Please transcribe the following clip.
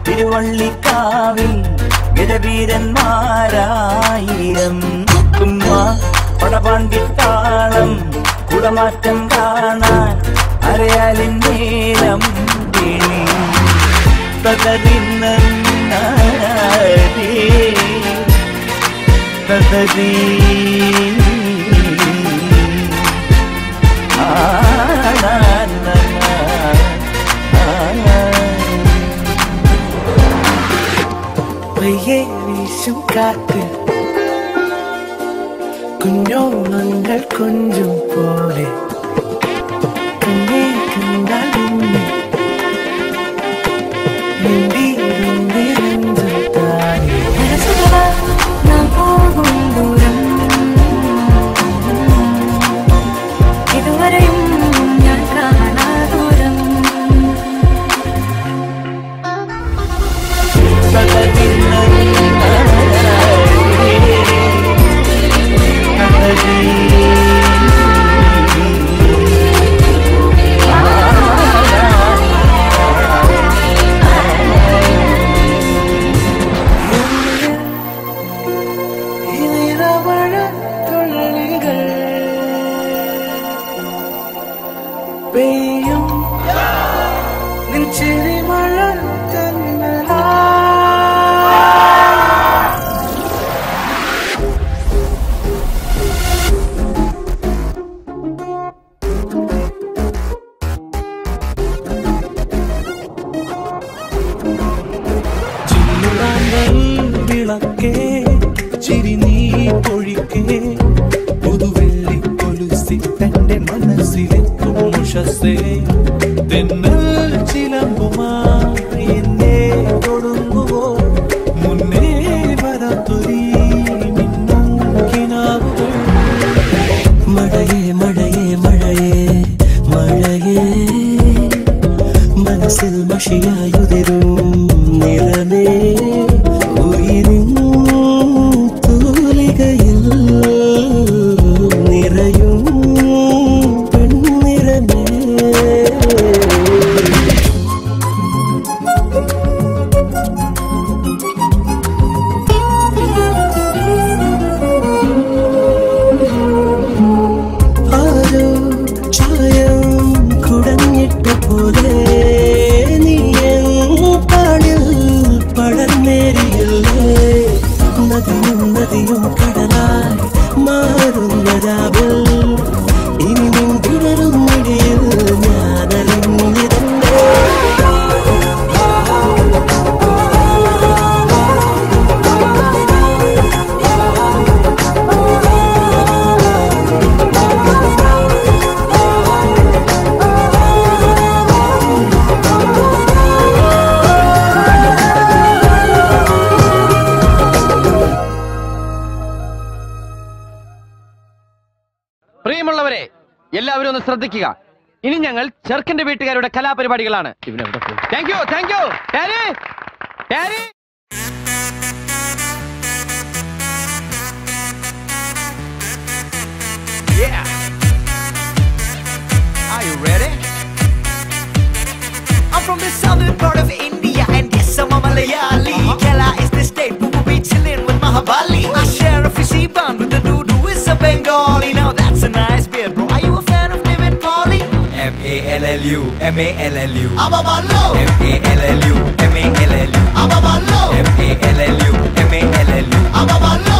തിരുവള്ളിക്കാവിൽ ഗജവീരന്മാരായിരം കുമ്മ പടപാണ്ടിത്താളം കുടമാറ്റം കാണാൻ അരയാലിൻ നീളം കിണി തകതിന്നീ തകതി വീശും കാറ്റ് കുഞ്ഞോളങ്ങൾ കൊഞ്ചും പോലെ കണ്ണേ കണ്ടാൽ ഇതുവരെയും ഞാൻ കാണാദൂരം പെയ്യും നിൻചിരി മഴ തന്നലാ ചില്ലുവാങ്ങൽ വിളക്കേ ചിരി നീ പൊഴിക്കേ പുതുവെള്ളി കൊലുസി തന്റെ മനസ്സിലെത്തും ഉഷസ്സേ തെന്നൽ ചിലമ്പുമായി എന്നെ തൊടുങ്ങുവോ മുന്നേ വരാത്തൊരീ മിന്നും കിനാവുകൾ മഴയേ മഴയേ മഴയേ മഴയേ മനസ്സിൽ മഷിയായുതിരും നിറമേ ഉയരും തൂലികയിൽ നിറയും പെൺനിറമേ ആരോ ചായം കുടഞ്ഞിട്ട പോലെ നീയൻ പാടിൽ പടർന്നേറിയില്ലേ നദിയും നദിയും കടലായി മാറുന്നതാവിൽ ഇനി നിൻതിടരും മിഴിയിൽ ഞാനറിഞ്ഞിരുന്നേ പ്രിയമുള്ളവരെ, എല്ലാവരും ഒന്ന് ശ്രദ്ധിക്കുക. ഇനി ഞങ്ങൾ ചെറുക്കന്റെ വീട്ടുകാരുടെ കലാപരിപാടികളാണ്. Thank you thank you. Are you ready? I'm from the southern part of India and yes, I'm a Malayali. Kerala is the state who will be chilling with Mahabali. I share a fishy bond with the dude who is a Bengali. Now that's a nice beard, bro. Are you a fan of David Pauly? M-A-L-L-U, M-A-L-L-U, Ababallo. M-A-L-L-U, M-A-L-L-U, Ababallo. M-A-L-L-U, M-A-L-L-U, Ababallo.